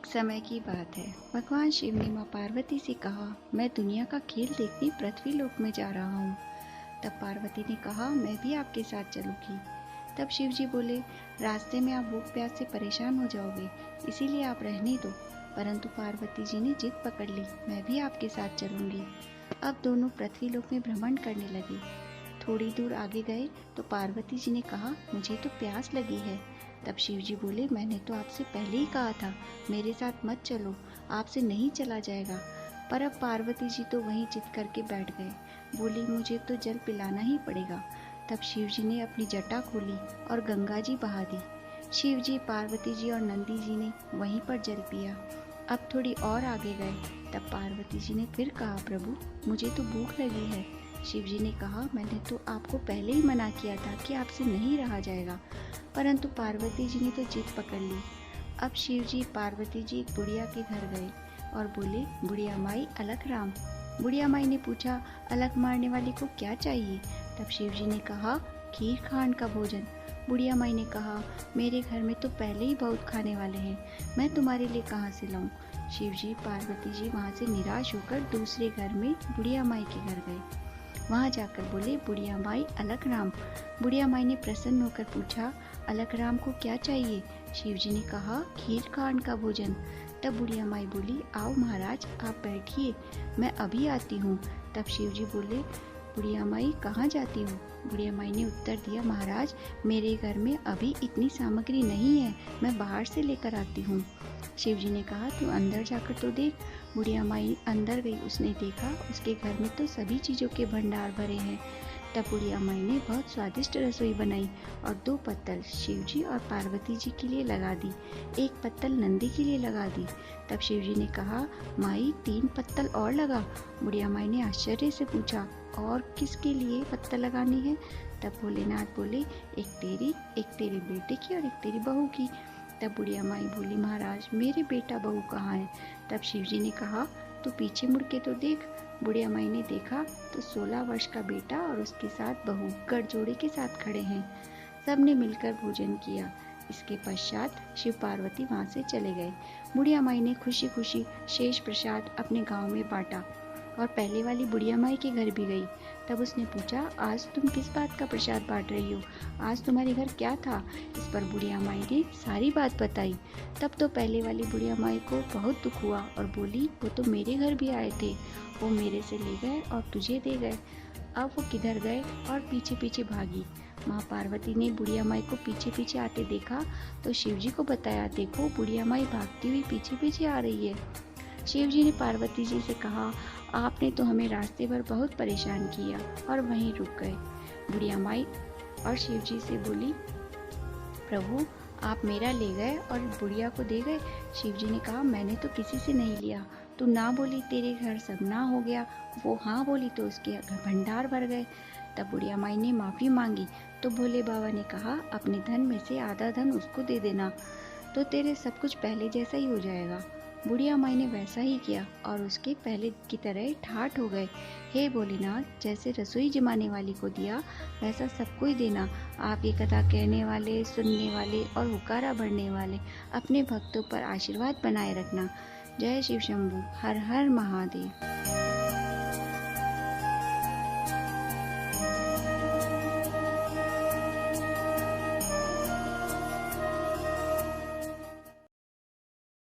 समय की बात है। भगवान शिव ने माँ पार्वती से कहा, मैं दुनिया का खेल देखने पृथ्वी लोक में जा रहा हूँ। तब पार्वती ने कहा, मैं भी आपके साथ चलूंगी। तब शिव जी बोले, रास्ते में आप भूख प्यास से परेशान हो जाओगे, इसीलिए आप रहने दो। परंतु पार्वती जी ने जिद पकड़ ली, मैं भी आपके साथ चलूंगी। अब दोनों पृथ्वी लोक में भ्रमण करने लगे। थोड़ी दूर आगे गए तो पार्वती जी ने कहा, मुझे तो प्यास लगी है। तब शिव जी बोले, मैंने तो आपसे पहले ही कहा था, मेरे साथ मत चलो, आपसे नहीं चला जाएगा। पर अब पार्वती जी तो वहीं जिद करके बैठ गए। बोली, मुझे तो जल पिलाना ही पड़ेगा। तब शिव जी ने अपनी जटा खोली और गंगा जी बहा दी। शिव जी, पार्वती जी और नंदी जी ने वहीं पर जल पिया। अब थोड़ी और आगे गए। तब पार्वती जी ने फिर कहा, प्रभु मुझे तो भूख लगी है। शिव जी ने कहा, मैंने तो आपको पहले ही मना किया था कि आपसे नहीं रहा जाएगा। परंतु पार्वती जी ने तो जिद पकड़ ली। अब शिव जी, पार्वती जी एक बुढ़िया के घर गए और बोले, बुढ़िया माई अलग राम। बुढ़िया माई ने पूछा, अलग मारने वाले को क्या चाहिए? तब शिव जी ने कहा, खीर खांड का भोजन। बुढ़िया माई ने कहा, मेरे घर में तो पहले ही बहुत खाने वाले हैं, मैं तुम्हारे लिए कहाँ से लाऊं? शिव जी, पार्वती जी वहाँ से निराश होकर दूसरे घर में बुढ़िया माई के घर गए। वहाँ जाकर बोले, बुढ़िया माई अलग राम। बुढ़िया माई ने प्रसन्न होकर पूछा, अलग राम को क्या चाहिए? शिव जी ने कहा, खीर खांड का भोजन। तब बुढ़िया माई बोली, आओ महाराज, आप बैठिए, मैं अभी आती हूँ। तब शिव जी बोले, बुढ़िया माई कहाँ जाती हो? बुढ़िया माई ने उत्तर दिया, महाराज मेरे घर में अभी इतनी सामग्री नहीं है, मैं बाहर से लेकर आती हूँ। शिव जी ने कहा, तू अंदर जाकर तो देख। बुढ़िया माई अंदर गई। उसने देखा उसके घर में तो सभी चीज़ों के भंडार भरे हैं। तब बुढ़िया माई ने बहुत स्वादिष्ट रसोई बनाई और 2 पत्तल शिव जी और पार्वती जी के लिए लगा दी, 1 पत्तल नंदी के लिए लगा दी। तब शिव जी ने कहा, माई 3 पत्तल और लगा। बुढ़िया माई ने आश्चर्य से पूछा, और किसके लिए पत्तल लगानी है? तब भोलेनाथ बोले, एक तेरे बेटे की और एक तेरी बहू की। तब बुढ़िया माई बोली, महाराज मेरे बेटा बहू कहाँ है? तब शिव जी ने कहा, तू पीछे मुड़ के तो देख। बुढ़िया माई ने देखा तो 16 वर्ष का बेटा और उसके साथ बहू गठजोड़े के साथ खड़े हैं। सबने मिलकर भोजन किया। इसके पश्चात शिव पार्वती वहाँ से चले गए। बुढ़िया माई ने खुशी खुशी शेष प्रसाद अपने गांव में बांटा और पहले वाली बुढ़िया माई के घर भी गई। तब उसने पूछा, आज तुम किस बात का प्रसाद बांट रही हो? आज तुम्हारे घर क्या था? इस पर बुढ़िया माई ने सारी बात बताई। तब तो पहले वाली बुढ़िया माई को बहुत दुख हुआ और बोली, वो तो मेरे घर भी आए थे, वो मेरे से ले गए और तुझे दे गए। अब वो किधर गए? और पीछे पीछे भागी। माँ पार्वती ने बुढ़िया माई को पीछे पीछे आते देखा तो शिव जी को बताया, देखो बुढ़िया माई भागती हुई पीछे पीछे आ रही है। शिव जी ने पार्वती जी से कहा, आपने तो हमें रास्ते भर बहुत परेशान किया, और वहीं रुक गए। बुढ़िया माई और शिव जी से बोली, प्रभु आप मेरा ले गए और बुढ़िया को दे गए। शिव जी ने कहा, मैंने तो किसी से नहीं लिया, तू ना बोली तेरे घर सब ना हो गया, वो हाँ बोली तो उसके घर भंडार भर गए। तब बुढ़िया माई ने माफ़ी मांगी तो भोले बाबा ने कहा, अपने धन में से आधा धन उसको दे देना, तो तेरे सब कुछ पहले जैसा ही हो जाएगा। बुढ़िया माई ने वैसा ही किया और उसके पहले की तरह ठाठ हो गए। हे भोलेनाथ, जैसे रसोई जमाने वाली को दिया वैसा सबको ही देना। आप ये कथा कहने वाले, सुनने वाले और हुकारा भरने वाले अपने भक्तों पर आशीर्वाद बनाए रखना। जय शिव शंभू। हर हर महादेव।